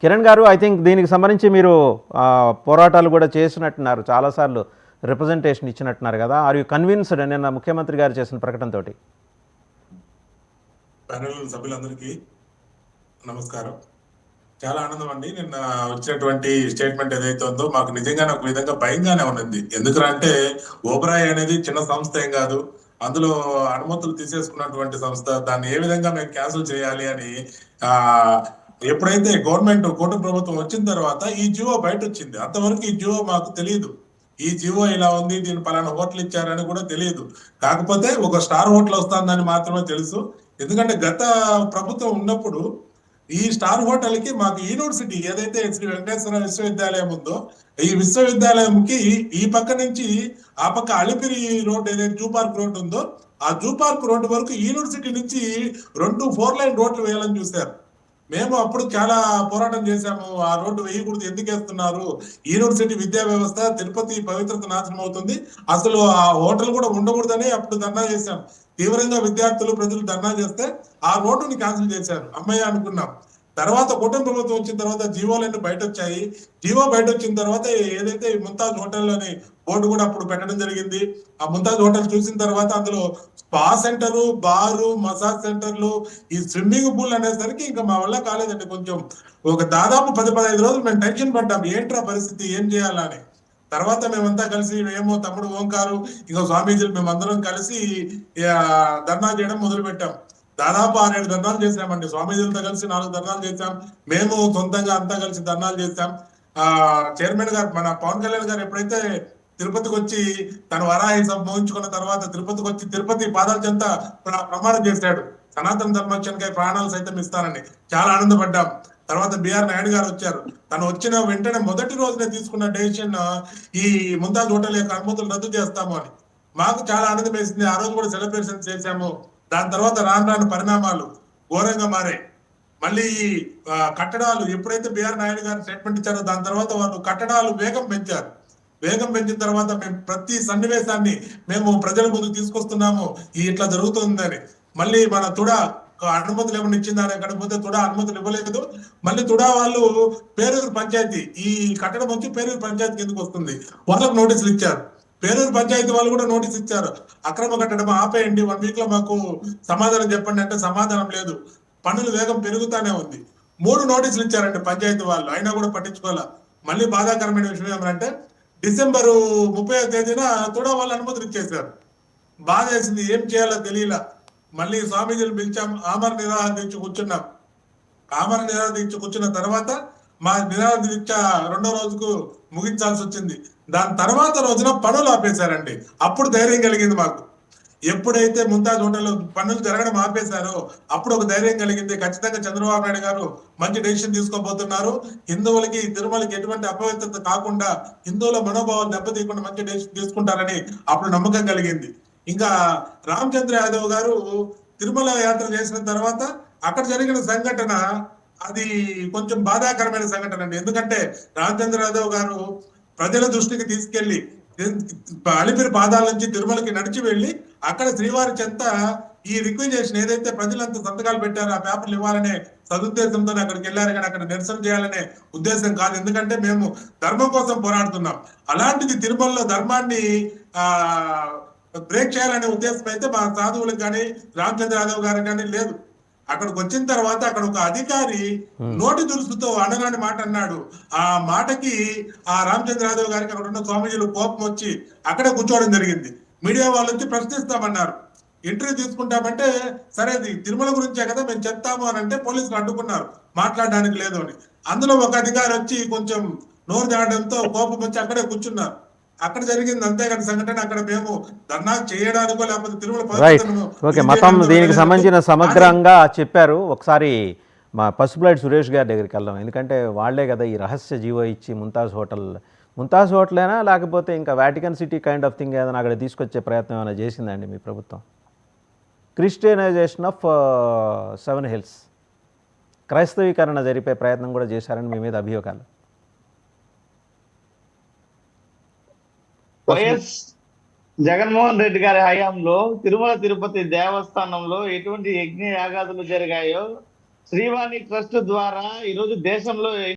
కిరణ్ గారు, I think దీనికి సంబంధించి మీరు పోరాటాలు కూడా చేసినట్టున్నారు, చాలాసార్లు రిప్రజెంటేషన్ ఇచ్చినట్టున్నారు కదా. ఆర్ యూ కన్విన్స్డ్ నిన్న ముఖ్యమంత్రి గారు చేసిన ప్రకటనతోటి? ప్యానెల్ సభ్యులందరికీ నమస్కారం. చాలా ఆనందం అండి. నిన్న వచ్చినటువంటి స్టేట్మెంట్ ఏదైతే ఉందో మాకు నిజంగానే ఒక విధంగా భయంగానే ఉన్నది. ఎందుకంటే ఓబరాయ్ అనేది చిన్న సంస్థ ఏం కాదు, అందులో అనుమతులు తీసేసుకున్నటువంటి సంస్థ. దాన్ని ఏ విధంగా మేము క్యాన్సిల్ చేయాలి అని ఆ ఎప్పుడైతే గవర్నమెంట్ కూటమి ప్రభుత్వం వచ్చిన తర్వాత ఈ జియో బయట వచ్చింది. అంతవరకు ఈ జియో మాకు తెలియదు. ఈ జియో ఇలా ఉంది, దీని పలానా హోటల్ ఇచ్చారని కూడా తెలియదు. కాకపోతే ఒక స్టార్ హోటల్ వస్తుందని మాత్రమే తెలుసు. ఎందుకంటే గత ప్రభుత్వం ఉన్నప్పుడు ఈ స్టార్ హోటల్ కి మాకు యూనివర్సిటీ ఏదైతే శ్రీ వెంకటేశ్వర విశ్వవిద్యాలయం ఉందో, ఈ విశ్వవిద్యాలయంకి ఈ పక్క నుంచి ఆ పక్క అలిపిరి రోడ్ ఏదైతే జూ పార్క్ రోడ్ ఉందో, ఆ జూ పార్క్ రోడ్ వరకు యూనివర్సిటీ నుంచి 2 4 లైన్ రోడ్లు వేయాలని చూశారు. మేము అప్పుడు చాలా పోరాటం చేశాము. ఆ రోడ్డు వేయకూడదు, ఎందుకు వేస్తున్నారు, యూనివర్సిటీ విద్యా వ్యవస్థ, తిరుపతి పవిత్రత నాశనం అవుతుంది, అసలు ఆ హోటల్ కూడా ఉండకూడదని అప్పుడు ధర్నా చేశాం. తీవ్రంగా విద్యార్థులు ప్రజలు ధర్నా చేస్తే ఆ రోడ్డుని క్యాన్సిల్ చేశారు. అమ్మయ్య అనుకున్నాం. తర్వాత కూటమి ప్రభుత్వం వచ్చిన తర్వాత జీవోలన్నీ బయట వచ్చాయి. జీవో బయట వచ్చిన తర్వాత ఏదైతే ముంతాజ్ హోటల్ అని బోర్డు కూడా అప్పుడు పెట్టడం జరిగింది. ఆ ముంతాజ్ హోటల్ చూసిన తర్వాత అందులో స్పా సెంటరు, బారు, మసాజ్ సెంటర్లు, ఈ స్విమ్మింగ్ పూల్ అనేసరికి ఇంకా మా వల్ల కాలేదండి. కొంచెం ఒక దాదాపు 10-15 రోజులు మేము టెన్షన్ పడ్డాం, ఏంట్రా పరిస్థితి, ఏం చేయాలని. తర్వాత మేమంతా కలిసి, ఏమో తమ్ముడు ఓంకారు, ఇంకా స్వామీజీలు, మేమందరం కలిసి ధర్నా చేయడం మొదలు పెట్టాం. దాదాపు 6-7 ధర్నాలు చేశామండి. స్వామీజీలతో కలిసి 4 ధర్నాలు చేశాం. మేము సొంతంగా అంతా కలిసి ధర్నాలు చేశాం. చైర్మన్ గారు, మన పవన్ కళ్యాణ్ గారు ఎప్పుడైతే తిరుపతికి వచ్చి తన వరాహి సభ ముగించుకున్న తర్వాత తిరుపతికి వచ్చి తిరుపతి పాదాల చెంత ప్రమాణం చేశాడు, సనాతన ధర్మరక్షణకై ప్రాణాలు సైతం ఇస్తానని. చాలా ఆనందపడ్డాం. తర్వాత బిఆర్ నాయుడు గారు వచ్చారు. తను వచ్చిన వెంటనే మొదటి రోజునే తీసుకున్న డెసిషన్ ఈ ముంతాజ్ హోటల్ యొక్క అనుమతులు రద్దు చేస్తాము అని. మాకు చాలా ఆనందం వేసింది. ఆ రోజు కూడా సెలబ్రేషన్ చేశాము. దాని తర్వాత రాను రాను పరిణామాలు ఘోరంగా మారాయి. మళ్ళీ ఈ కట్టడాలు ఎప్పుడైతే బిఆర్ నాయుడు గారు స్టేట్మెంట్ ఇచ్చారో దాని తర్వాత వాళ్ళు కట్టడాలు వేగం పెంచారు. వేగం పెంచిన తర్వాత మేము ప్రతి సన్నివేశాన్ని మేము ప్రజల ముందుకు తీసుకొస్తున్నాము, ఇట్లా జరుగుతుందని. మళ్ళీ మన తుడా అనుమతులు ఏమైనా ఇచ్చిందని ఎక్కడిపోతే తుడా అనుమతులు ఇవ్వలేదు. మళ్ళీ తుడా వాళ్ళు పేరూరు పంచాయతీ, ఈ కట్టడం వచ్చి పేరూరు పంచాయతీ కిందకు వస్తుంది, వాళ్ళకు నోటీసులు ఇచ్చారు. పేరూరు పంచాయతీ వాళ్ళు కూడా నోటీస్ ఇచ్చారు, అక్రమ కట్టడం ఆపేయండి, 1 వీక్ లో మాకు సమాధానం చెప్పండి అంటే సమాధానం లేదు. పనులు వేగం పెరుగుతానే ఉంది. 3 నోటీసులు ఇచ్చారండి పంచాయతీ వాళ్ళు, అయినా కూడా పట్టించుకోవాలా. మళ్ళీ బాధాకరమైన విషయం ఏమంటే డిసెంబరు 30వ తేదీన తుడా వాళ్ళు అనుమతులు ఇచ్చేశారు. బాధ వేసింది, ఏం చేయాలో తెలియలా. మళ్ళీ స్వామీజీలు పిలిచాం, ఆమర నిరాహార దీక్ష కూర్చున్నాం. ఆమర నిరాహార దీక్ష కూర్చున్న తర్వాత మా నిరాహార దీక్ష 2వ రోజుకు ముగించాల్సి వచ్చింది. దాని తర్వాత రోజున పనులు ఆపేశారండి. అప్పుడు ధైర్యం కలిగింది మాకు. ఎప్పుడైతే ముంతాజ్ హోటల్ పనులు జరగడం ఆపేశారో అప్పుడు ఒక ధైర్యం కలిగింది. ఖచ్చితంగా చంద్రబాబు నాయుడు గారు మంచి డెసిషన్ తీసుకోబోతున్నారు, హిందువులకి తిరుమలకి ఎటువంటి అపవిత్రత కాకుండా, హిందువుల మనోభావాలు దెబ్బతీయకుండా మంచి డెసిషన్ తీసుకుంటారని అప్పుడు నమ్మకం కలిగింది. ఇంకా రామచంద్ర యాదవ్ గారు తిరుమల యాత్ర చేసిన తర్వాత అక్కడ జరిగిన సంఘటన అది కొంచెం బాధాకరమైన సంఘటన అండి. ఎందుకంటే రామచంద్ర యాదవ్ గారు ప్రజల దృష్టికి తీసుకెళ్లి అలిపిరి పాదాల నుంచి తిరుమలకి నడిచి వెళ్ళి అక్కడ శ్రీవారి చెంత ఈ రిక్వెజేషన్ ఏదైతే ప్రజలంతా సంతకాలు పెట్టారో ఆ పేపర్లు ఇవ్వాలనే సదుద్దేశంతో అక్కడికి వెళ్ళారు, కానీ అక్కడ నిరసన చేయాలనే ఉద్దేశం కాదు. ఎందుకంటే మేము ధర్మం కోసం పోరాడుతున్నాం. అలాంటిది తిరుమలలో ధర్మాన్ని బ్రేక్ చేయాలనే ఉద్దేశం అయితే మా సాధువులకు కానీ రామచంద్ర యాదవ్ గారికి కానీ లేదు. అక్కడికి వచ్చిన తర్వాత అక్కడ ఒక అధికారి నోటి దురుసుతో అనగాని మాట అన్నాడు. ఆ మాటకి ఆ రామచంద్ర యాదవ్ గారికి అక్కడ ఉన్న స్వామీజీలు కోపం వచ్చి అక్కడే కూర్చోవడం జరిగింది. మీడియా వాళ్ళు వచ్చి ప్రశ్నిస్తామన్నారు, ఇంటర్వ్యూ తీసుకుంటామంటే సరే తిరుమల గురించే కదా మేము చెప్తాము అని అంటే పోలీసులు అడ్డుకున్నారు, మాట్లాడడానికి లేదు అని. అందులో ఒక అధికారి వచ్చి కొంచెం నోరు జాడడంతో కోపం వచ్చి అక్కడే కూర్చున్నారు. అక్కడ జరిగింది అంతేగాని సంఘటన అక్కడ మేము ధర్నా చేయడానికో లేకపోతే తిరుమల మొత్తం దీనికి సంబంధించిన సమగ్రంగా చెప్పారు. ఒకసారి మా పసుపులైట్ సురేష్ గారి దగ్గరికి వెళ్దాం, ఎందుకంటే వాళ్లే కదా ఈ రహస్య జీవో ఇచ్చి ముంతాజ్ హోటలేనా లేకపోతే ఇంకా Vatican city kind of thing ఏదైనా అక్కడ తీసుకొచ్చే ప్రయత్నం ఏమైనా చేసిందండి మీ ప్రభుత్వం? క్రిస్టియనైజేషన్ ఆఫ్ 7 హిల్స్, క్రైస్తవీకరణ జరిపే ప్రయత్నం కూడా చేశారని మీ మీద అభియోగాలు. వైఎస్ జగన్మోహన్ రెడ్డి గారి హయాంలో తిరుమల తిరుపతి దేవస్థానంలో ఎటువంటి యజ్ఞ యాగాదులు జరిగాయో శ్రీవాణి ట్రస్ట్ ద్వారా ఈరోజు దేశంలో